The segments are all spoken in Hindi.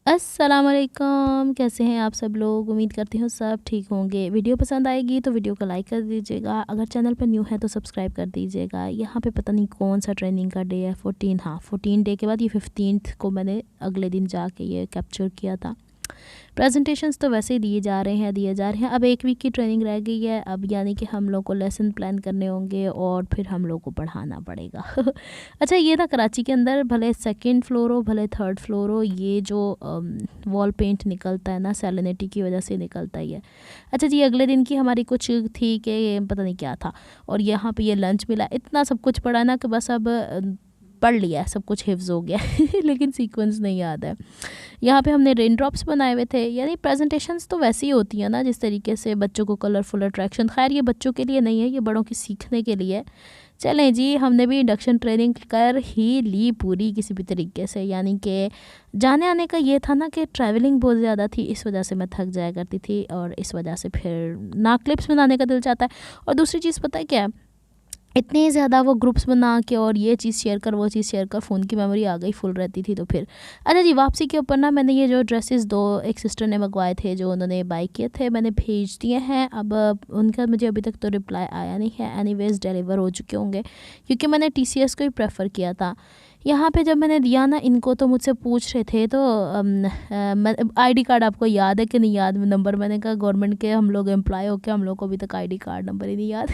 अस्सलाम वालेकुम, कैसे हैं आप सब लोग। उम्मीद करती हूँ सब ठीक होंगे। वीडियो पसंद आएगी तो वीडियो को लाइक कर दीजिएगा। अगर चैनल पर न्यू है तो सब्सक्राइब कर दीजिएगा। यहाँ पे पता नहीं कौन सा ट्रेनिंग का डे है, 14। हाँ, 14 डे के बाद ये 15th को मैंने अगले दिन जाके ये कैप्चर किया था। प्रेजेंटेशंस तो वैसे ही दिए जा रहे हैं। अब 1 वीक की ट्रेनिंग रह गई है। अब यानी कि हम लोग को लेसन प्लान करने होंगे और फिर हम लोग को पढ़ाना पड़ेगा। अच्छा, ये ना कराची के अंदर भले 2nd फ्लोर हो भले 3rd फ्लोर हो, ये जो वॉल पेंट निकलता है ना, सैलिनिटी की वजह से निकलता ही है। अच्छा जी, अगले दिन की हमारी कुछ थी कि ये पता नहीं क्या था, और यहाँ पे ये लंच मिला। इतना सब कुछ पढ़ा ना कि बस अब पढ़ लिया है, सब कुछ हिफ्ज़ हो गया। लेकिन सीक्वेंस नहीं याद है। यहाँ पे हमने रेन ड्रॉप्स बनाए हुए थे। यानी प्रेजेंटेशंस तो वैसी ही होती हैं ना, जिस तरीके से बच्चों को कलरफुल अट्रैक्शन। खैर ये बच्चों के लिए नहीं है, ये बड़ों की सीखने के लिए है। चलें जी, हमने भी इंडक्शन ट्रेनिंग कर ही ली पूरी किसी भी तरीके से। यानी कि जाने आने का ये था ना कि ट्रैवलिंग बहुत ज़्यादा थी, इस वजह से मैं थक जाया करती थी, और इस वजह से फिर ना क्लिप्स बनाने का दिल चाहता है। और दूसरी चीज़ पता है क्या है, इतने ज़्यादा वो ग्रुप्स बना के और ये चीज़ शेयर कर वो चीज़ शेयर कर, फ़ोन की मेमोरी आ गई फुल रहती थी। तो फिर अच्छा जी, वापसी के ऊपर ना मैंने ये जो ड्रेसेस एक सिस्टर ने मंगवाए थे, जो उन्होंने बाय किए थे, मैंने भेज दिए हैं। अब उनका मुझे अभी तक तो रिप्लाई आया नहीं है। एनीवेज डिलीवर हो चुके होंगे, क्योंकि मैंने TCS को ही प्रेफर किया था। यहाँ पे जब मैंने दिया ना इनको, तो मुझसे पूछ रहे थे तो ID कार्ड आपको याद है कि नहीं याद नंबर। मैंने कहा गवर्नमेंट के हम लोग एम्प्लॉय हो के हम लोग को अभी तक ID कार्ड नंबर ही नहीं याद।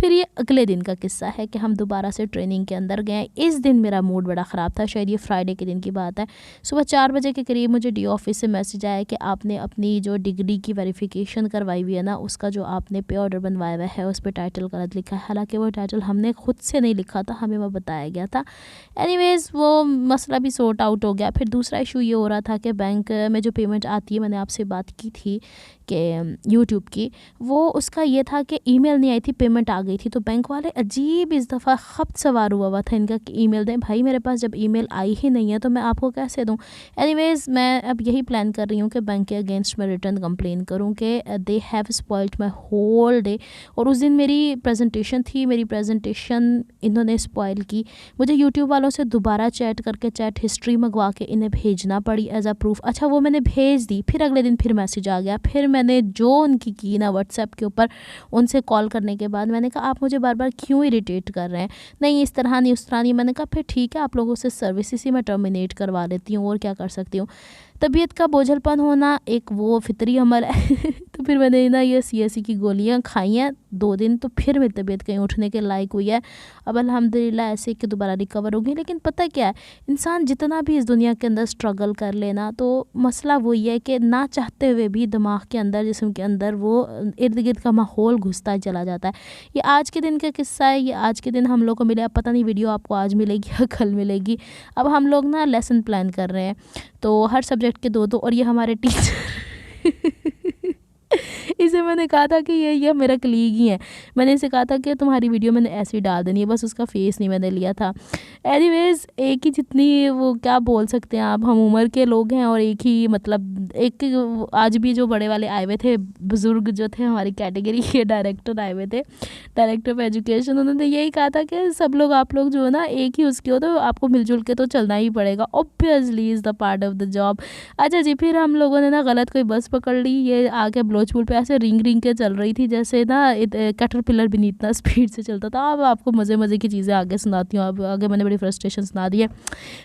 फिर ये अगले दिन का किस्सा है कि हम दोबारा से ट्रेनिंग के अंदर गए। इस दिन मेरा मूड बड़ा ख़राब था, शायद ये फ्राइडे के दिन की बात है। सुबह 4 बजे के करीब मुझे DO ऑफिस से मैसेज आया कि आपने अपनी जो डिग्री की वेरिफिकेशन करवाई हुई है ना, उसका जो आपने पे ऑर्डर बनवाया हुआ है उस पर टाइटल गलत लिखा है। हालांकि वो टाइटल हमने खुद से नहीं लिखा था, हमें वो बताया गया था। एनीवेज़ वो मसला भी सॉर्ट आउट हो गया। फिर दूसरा इशू ये हो रहा था कि बैंक में जो पेमेंट आती है, मैंने आपसे बात की थी कि यूट्यूब की, वो उसका ये था कि ईमेल नहीं आई थी, पेमेंट आ गई थी। तो बैंक वाले अजीब इस दफ़ा खप्त सवार हुआ था इनका कि ईमेल दें। भाई मेरे पास जब ईमेल आई ही नहीं है तो मैं आपको कैसे दूं। एनीवेज़ मैं अब यही प्लान कर रही हूँ कि बैंक के अगेंस्ट मैं रिटर्न कंप्लेन करूँ कि they have spoiled my whole day. और उस दिन मेरी प्रेजेंटेशन थी, मेरी प्रेजेंटेशन इन्होंने स्पॉइल की। मुझे यूट्यूब वालों से दोबारा चैट करके चैट हिस्ट्री मंगवा के इन्हें भेजना पड़ी एज अ प्रूफ। अच्छा, वो मैंने भेज दी। फिर अगले दिन फिर मैसेज आ गया। फिर मैंने जो उनकी की ना व्हाट्सएप के ऊपर, उनसे कॉल करने के बाद मैंने कहा आप मुझे बार बार क्यों इरिटेट कर रहे हैं, नहीं इस तरह नहीं उस तरह नहीं। मैंने कहा फिर ठीक है, आप लोगों से सर्विसेज ही मैं टर्मिनेट करवा लेती हूँ, और क्या कर सकती हूँ। तबीयत का बोझलपन होना एक वो फितरी अमल है। तो फिर मैंने ना ये CSE की गोलियां खाई हैं 2 दिन, तो फिर मेरी तबीयत कहीं उठने के लायक हुई है। अब अल्हम्दुलिल्लाह ऐसे कि दोबारा रिकवर होगी। लेकिन पता क्या है, इंसान जितना भी इस दुनिया के अंदर स्ट्रगल कर लेना, तो मसला वही है कि ना चाहते हुए भी दिमाग के अंदर, जिस्म के अंदर वो इर्द गिर्द का माहौल घुसता चला जाता है। ये आज के दिन का किस्सा है, ये आज के दिन हम लोग को मिले। अब पता नहीं वीडियो आपको आज मिलेगी या कल मिलेगी। अब हम लोग ना लेसन प्लान कर रहे हैं, तो हर सब्जेक्ट के 2-2, और ये हमारे टीचर इसे मैंने कहा था कि ये मेरा कलीग ही है। मैंने इसे कहा था कि तुम्हारी वीडियो मैंने ऐसे ही डाल देनी है, बस उसका फेस नहीं मैंने लिया था। एनीवेज एक ही जितनी वो क्या बोल सकते हैं आप, हम उम्र के लोग हैं, और एक ही मतलब एक आज भी जो बड़े वाले आए हुए थे, बुज़ुर्ग जो थे हमारी कैटेगरी के, डायरेक्टर आए हुए थे, डायरेक्टर ऑफ एजुकेशन। उन्होंने यही कहा था कि सब लोग आप लोग जो है ना एक ही उसके हो, तो आपको मिलजुल के तो चलना ही पड़ेगा, obviously is the part of the job. अच्छा जी, फिर हम लोगों ने ना गलत कोई बस पकड़ ली। ये आके बलोचपुर पे ऐसे रिंग रिंग के चल रही थी, जैसे ना कैटरपिलर भी नहीं इतना स्पीड से चलता था। अब आपको मज़े मज़े की चीज़ें आगे सुनाती हूँ। अब आगे मैंने बड़ी फ्रस्ट्रेशन सुना दी है।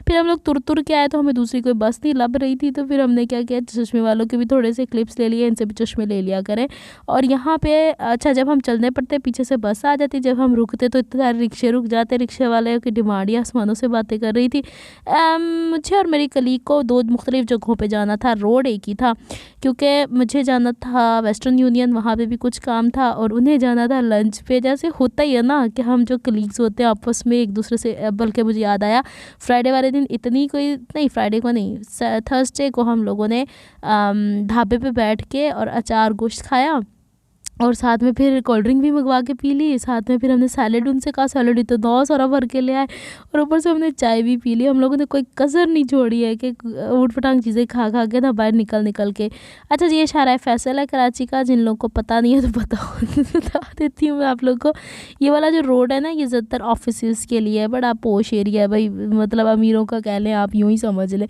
फिर हम लोग तुर तुर के आए, तो हमें दूसरी कोई बस नहीं लब रही थी। तो फिर हमने क्या किया, चश्मे वालों के भी थोड़े से क्लिप्स ले लिए, इनसे भी चश्मे ले लिया करें। और यहाँ पे अच्छा, जब हम चलने पड़ते पीछे से बस आ जाती, जब हम रुकते तो इतने सारे रिक्शे रुक जाते। रिक्शे वाले की डिमांड आसमानों से बातें कर रही थी। मुझे और मेरी कलीग को 2 मुख्तलिफ जगहों पे जाना था, रोड एक ही था, क्योंकि मुझे जाना था वेस्टर्न यूनियन, वहाँ पे भी कुछ काम था, और उन्हें जाना था लंच पे। जैसे होता ही है ना कि हम जो कलीग्स होते हैं आपस में एक दूसरे से, बल्कि मुझे याद आया फ्राइडे वाले दिन इतनी कोई नहीं, फ्राइडे को नहीं, थर्सडे को हम लोगों ने ढाबे पे बैठ के और अचार गोश्त खाया। और साथ में फिर कोल्ड ड्रिंक भी मंगवा के पी ली, साथ में फिर हमने सैलेड उनसे कहा, सैलेड ही तो 2 सारा भर के ले आए, और ऊपर से हमने चाय भी पी ली। हम लोगों ने कोई कसर नहीं छोड़ी है कि ऊट पटांग चीज़ें खा खा के ना बाहर निकल निकल के। अच्छा जी, ये शारा फैसल है कराची का, जिन लोगों को पता नहीं है तो बता देती हूँ मैं आप लोग को। ये वाला जो रोड है ना, ये ज़्यादातर ऑफिस के लिए है, बड़ा पोश एरिया है भाई, मतलब अमीरों का कह लें आप, यूँ ही समझ लें।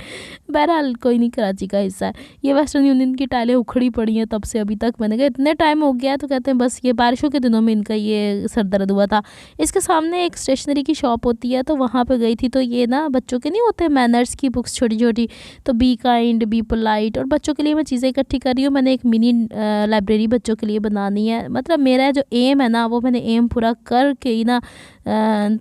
बहरहाल कोई नहीं, कराची का हिस्सा है। ये वेस्टर्न यूनियन की टाइलें उखड़ी पड़ी हैं तब से अभी तक। मैंने कहा इतने टाइम हो गया है, तो कहते हैं बस ये बारिशों के दिनों में इनका ये सर दर्द हुआ था। इसके सामने एक स्टेशनरी की शॉप होती है, तो वहाँ पे गई थी, तो ये ना बच्चों के नहीं होते मैनर्स की बुक्स छोटी छोटी, तो बी काइंड, बी पोलाइट, और बच्चों के लिए मैं चीज़ें इकट्ठी कर रही हूँ। मैंने एक मिनी लाइब्रेरी बच्चों के लिए बनानी है। मतलब मेरा जो एम है ना, वो मैंने एम पूरा करके ही ना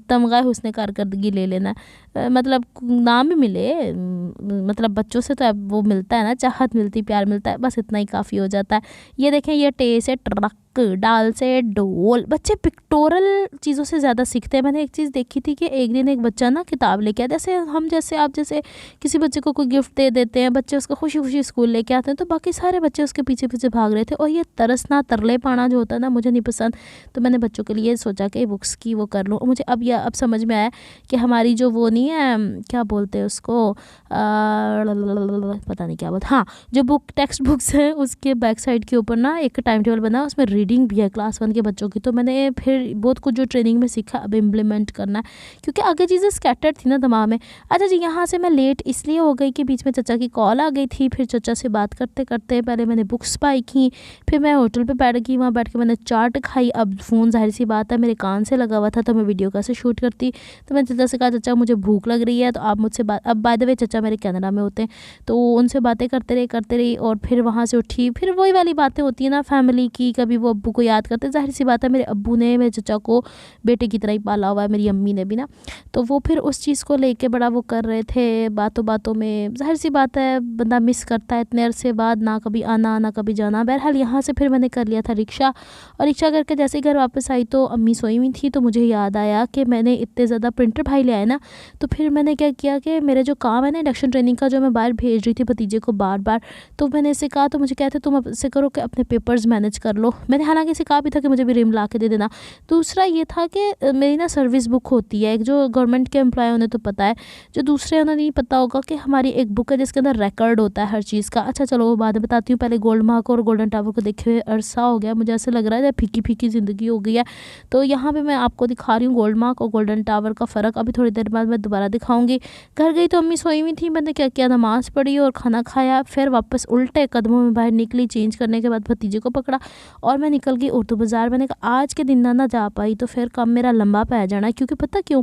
तमगा हुस्न कारकर्दगी ले लेना है। मतलब नाम भी मिले, मतलब बच्चों से तो अब वो मिलता है ना, चाहत मिलती, प्यार मिलता है, बस इतना ही काफ़ी हो जाता है। ये देखें, ये टे से ट्रक, डाल से डोल, बच्चे पिक्टोरल चीज़ों से ज़्यादा सीखते हैं। मैंने एक चीज़ देखी थी कि एक दिन एक बच्चा ना किताब लेके आया, जैसे आप जैसे किसी बच्चे को कोई गिफ्ट दे देते हैं, बच्चे उसको खुशी खुशी स्कूल लेके आते हैं, तो बाकी सारे बच्चे उसके पीछे पीछे भाग रहे थे। और ये तरसना, तरले पाना जो होता है ना, मुझे नहीं पसंद। तो मैंने बच्चों के लिए सोचा कि बुक्स की वो कर लूँ। मुझे अब समझ में आया कि हमारी जो वो नहीं है, क्या बोलते हैं उसको, पता नहीं क्या बोलते, हाँ, जो टेक्स्ट बुक्स हैं उसके बैक साइड के ऊपर ना एक टाइम टेबल बना, उसमें रीडिंग भी है क्लास 1 के बच्चों की। तो मैंने फिर बहुत कुछ जो ट्रेनिंग में सीखा अब इम्प्लीमेंट करना है, क्योंकि आगे चीज़ें स्कैटर्ड थी ना दिमाग में। अच्छा जी, यहाँ से मैं लेट इसलिए हो गई कि बीच में चाचा की कॉल आ गई थी। फिर चाचा से बात करते करते पहले मैंने बुक्स पाई की, फिर मैं होटल पर बैठ गई, वहाँ बैठ के मैंने चाट खाई। अब फ़ोन जाहिर सी बात है मेरे कान से लगा हुआ था, तो मैं वीडियो कैसे शूट करती। तो मैंने चाचा से कहा, चाचा मुझे भूख लग रही है, तो आप मुझसे बात, अब बाय द वे चाचा मेरे कनाडा में होते हैं, तो उनसे बातें करते रही, और फिर वहाँ से उठी। फिर वही वाली बातें होती है ना फैमिली की, कभी वो अब्बू को याद करते। जाहिर सी बात है मेरे अब्बू ने मेरे चचा को बेटे की तरह ही पाला हुआ है, मेरी अम्मी ने भी ना। तो वो फिर उस चीज़ को लेके बड़ा वो कर रहे थे, बातों बातों में। जाहिर सी बात है बंदा मिस करता है इतने अरसे बाद, ना कभी आना ना कभी जाना। बहरहाल यहाँ से फिर मैंने कर लिया था रिक्शा, और रिक्शा करके जैसे घर वापस आई तो अम्मी सोई हुई थी। तो मुझे याद आया कि मैंने इतने ज़्यादा प्रिंटर भाई ले आए ना, तो फिर मैंने क्या किया कि मेरे जो काम है ना इंडक्शन ट्रेनिंग का, जो मैं बाहर भेज रही थी भतीजे को बार बार, तो मैंने इसे कहा, तो मुझे कहते तुम अब से करो कि अपने पेपर्स मैनेज कर लो। मैंने हालांकि इसे कहा भी था कि मुझे भी रिम ला के दे देना। दूसरा ये था कि मेरी ना सर्विस बुक होती है, एक जो गवर्नमेंट के एम्प्लॉय उन्हें तो पता है, जो दूसरे उन्हें नहीं पता होगा कि हमारी एक बुक है जिसके अंदर रिकॉर्ड होता है हर चीज़ का। अच्छा चलो वो बाद में बताती हूँ, पहले गोल्ड मार्क और गोल्डन टावर को देखे हुए अरसा हो गया, मुझे ऐसे लग रहा है फीकी फीकी ज़िंदगी हो गई है। तो यहाँ पर मैं आपको दिखा रही हूँ गोल्ड मार्क और गोल्डन टावर का फ़र्क। अभी थोड़ी देर बाद मैं दोबारा दिखाऊँगी। घर गई तो अम्मी सोई हुई थी, मैंने क्या किया, नमाज़ पढ़ी और खाना खाया, फिर वापस उल्टे कदमों में बाहर निकली। चेंज करने के बाद भतीजे को पकड़ा और मैं निकल गई उर्दू बाज़ार। मैंने कहा आज के दिन ना जा पाई तो फिर काम मेरा लंबा पै जाना है, क्योंकि पता क्यों,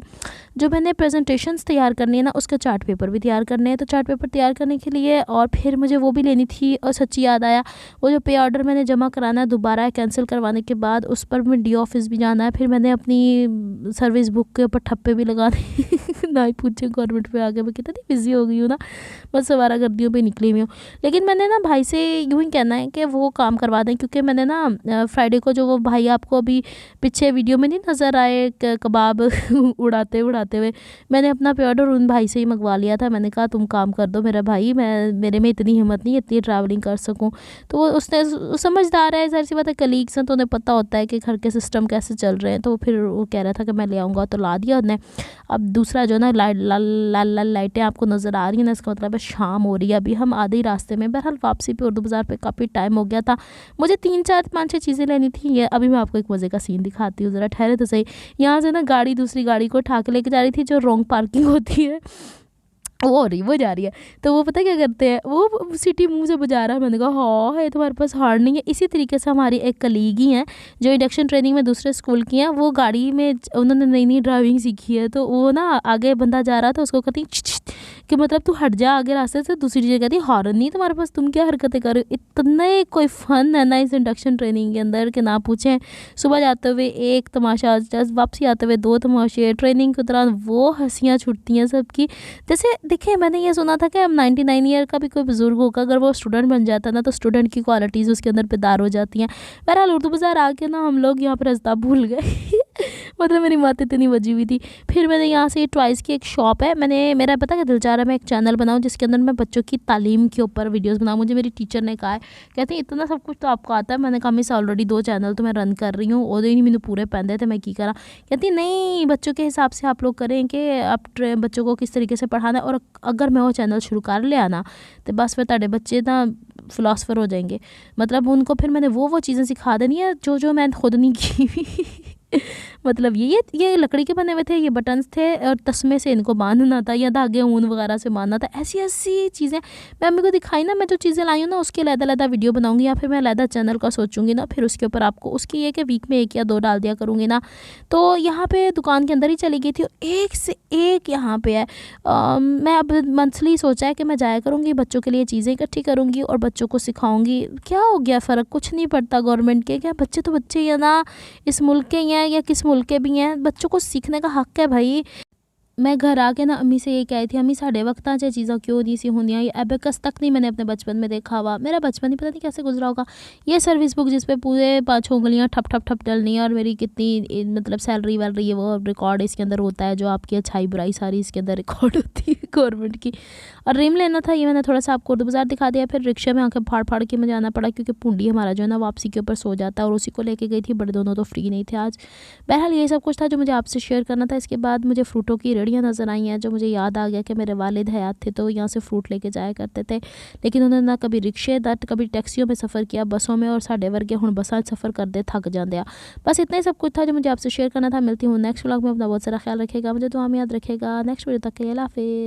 जो मैंने प्रेजेंटेशंस तैयार करनी है ना, उसका चार्ट पेपर भी तैयार करने हैं। तो चार्ट पेपर तैयार करने के लिए और फिर मुझे वो भी लेनी थी। और सच्ची याद आया, वो जो पे ऑर्डर मैंने जमा कराना है दोबारा कैंसिल करवाने के बाद, उस पर मैं डी ऑफिस भी जाना है। फिर मैंने अपनी सर्विस बुक के ऊपर ठप्पे भी लगाने ना ही पूछे, गवर्नमेंट पे आके मैं कितनी बिजी हो गई हूँ ना, बस सवारा गर्दियों पे निकली हुई हूँ। लेकिन मैंने ना भाई से यूँ ही कहना है कि वो काम करवा दें, क्योंकि मैंने ना फ्राइडे को जो वो भाई आपको अभी पीछे वीडियो में नहीं नज़र आए कबाब उड़ाते हुए, मैंने अपना पे ऑर्डर उन भाई से ही मंगवा लिया था। मैंने कहा तुम काम कर दो मेरा भाई, मेरे में इतनी हिम्मत नहीं इतनी ट्रैवलिंग कर सकूँ। तो वो उसने समझदार है, ज़ाहिर सी बात है, कलीग्स हैं तो उन्हें पता होता है कि घर के सिस्टम कैसे चल रहे हैं। तो फिर वो कह रहा था कि मैं ले आऊँगा, तो ला दिया उन्हें। अब दूसरा जो ना लाल लाइटें आपको नज़र आ रही हैं ना, इसका मतलब है शाम हो रही है। अभी हम आधे ही रास्ते में। बहरहाल वापसी पे उर्दू बाज़ार पे काफ़ी टाइम हो गया था। मुझे 3 4 5 6 चीज़ें लेनी थी। ये अभी मैं आपको एक मज़े का सीन दिखाती हूँ, ज़रा ठहरे तो सही। यहाँ से ना गाड़ी दूसरी गाड़ी को उठा के लेके जा रही थी, जो रॉन्ग पार्किंग होती है वो जा रही है। तो वो पता क्या करते हैं, वो सिटी मुंह से बजा रहा है। मैंने कहा हाँ है, तुम्हारे पास हार्ड नहीं है। इसी तरीके से हमारी एक कलीग ही हैं जो इंडक्शन ट्रेनिंग में दूसरे स्कूल की हैं। वो गाड़ी में उन्होंने नई ड्राइविंग सीखी है, तो वो ना आगे बंदा जा रहा था, उसको कहती कि मतलब तू हट जा आगे रास्ते से। दूसरी चीज़ कहती हॉर्न नहीं तुम्हारे पास, तुम क्या हरकतें कर रहे हो। इतने कोई फ़न है ना इस इंडक्शन ट्रेनिंग के अंदर कि ना पूछें। सुबह जाते हुए एक तमाशा, वापसी आते हुए 2 तमाशे, ट्रेनिंग के दौरान वो हंसियाँ छूटती हैं सबकी। जैसे देखिए मैंने ये सुना था कि अब 99 ईयर का भी कोई बुजुर्ग होगा, अगर वो स्टूडेंट बन जाता है ना, तो स्टूडेंट की क्वालिटीज़ उसके अंदर बेदार हो जाती हैं। बहरहाल उर्दू बाज़ार आके ना हम लोग यहाँ पर रास्ता भूल गए मतलब मेरी माँ तो इतनी बजी हुई थी। फिर मैंने यहाँ से टॉयज़ की एक शॉप है, मेरा पता क्या दिल चाह रहा है मैं एक चैनल बनाऊँ जिसके अंदर मैं बच्चों की तालीम के ऊपर वीडियोस बनाऊँ। मुझे मेरी टीचर ने कहा है, कहते हैं इतना सब कुछ तो आपको आता है। मैंने कहा मिस ऑलरेडी 2 चैनल तो मैं रन कर रही हूँ, ओदे ही नहीं मैंने पूरे पैंदे थे मैं की करा। कहती नहीं, बच्चों के हिसाब से आप लोग करें कि आप बच्चों को किस तरीके से पढ़ाना है, और अगर मैं वो चैनल शुरू कर लिया ना तो बस फिर ਤੁਹਾਡੇ बच्चे ना फिलासफर हो जाएंगे। मतलब उनको फिर मैंने वो चीज़ें सिखा देनी है जो मैं खुद नहीं की हुई। मतलब ये लकड़ी के बने हुए थे, ये बटन्स थे और तस्मे से इनको बांधना था या धागे ऊन वगैरह से बांधना था। ऐसी ऐसी चीज़ें मैं मम्मी को दिखाई ना, मैं जो चीज़ें लाई हूँ ना उसके अलग-अलग वीडियो बनाऊंगी, या फिर मैं अलग चैनल का सोचूंगी ना, फिर उसके ऊपर आपको उसकी ये कि वीक में 1 या 2 डाल दिया करूँगी ना। तो यहाँ पे दुकान के अंदर ही चली गई थी, एक से एक यहाँ पे है। मैं अब मंथली सोचा है कि मैं जाया करूँगी, बच्चों के लिए चीज़ें इकट्ठी करूँगी और बच्चों को सिखाऊंगी। क्या हो गया फ़र्क, कुछ नहीं पड़ता गवर्नमेंट के, क्या बच्चे तो बच्चे ही है ना, इस मुल्क के ही हैं या किस मुल्क के भी हैं, बच्चों को सीखने का हक है भाई। मैं घर आके ना अम्मी से ये कही थी, अम्मी साढ़े वक्त च चीज़ा क्यों नहीं सी होंदियां, ये एबेकस तक नहीं मैंने अपने बचपन में देखा हुआ। मेरा बचपन ही पता नहीं कैसे गुजरा होगा। ये सर्विस बुक जिस पे पूरे 5 उंगलियां ठप ठप ठप डलनी है, और मेरी कितनी मतलब सैलरी वैलरी है वो रिकॉर्ड इसके अंदर होता है, जो आपकी अच्छाई बुराई सारी इसके अंदर रिकॉर्ड होती है गवर्नमेंट की। और रिम लेना था, ये मैंने थोड़ा सा आपको उर्दू बाज़ार दिखा दिया। फिर रिक्शा में आके फाड़ फाड़ के मुझे आना पड़ा, क्योंकि पूंडी हमारा जो है ना वापसी के ऊपर सो जाता है, और उसी को लेके गई थी। बड़े दोनों तो फ्री नहीं थे आज। बहरहाल ये सब कुछ था जो मुझे आपसे शेयर करना था। इसके बाद मुझे फ्रूटों की रेड़ियाँ नज़र आई हैं, जो मुझे याद आ गया कि मेरे वालिद हयात थे तो यहाँ से फ्रूट लेके जाया करते थे, लेकिन उन्होंने ना कभी रिक्शे ना कभी टैक्सियों में सफ़र किया, बसों में, और साढ़े वर्गे हुण बसां सफ़र करते थक जाते हैं। बस इतना ही सब कुछ था जो मुझे आपसे शेयर करना था। मिलती हूँ नेक्स्ट व्लॉग में। अपना बहुत सारा ख्याल रखेगा, मुझे दुआ में याद रखेगा। नेक्स्ट वीडियो तक के लिए अल्लाह हाफ़िज़।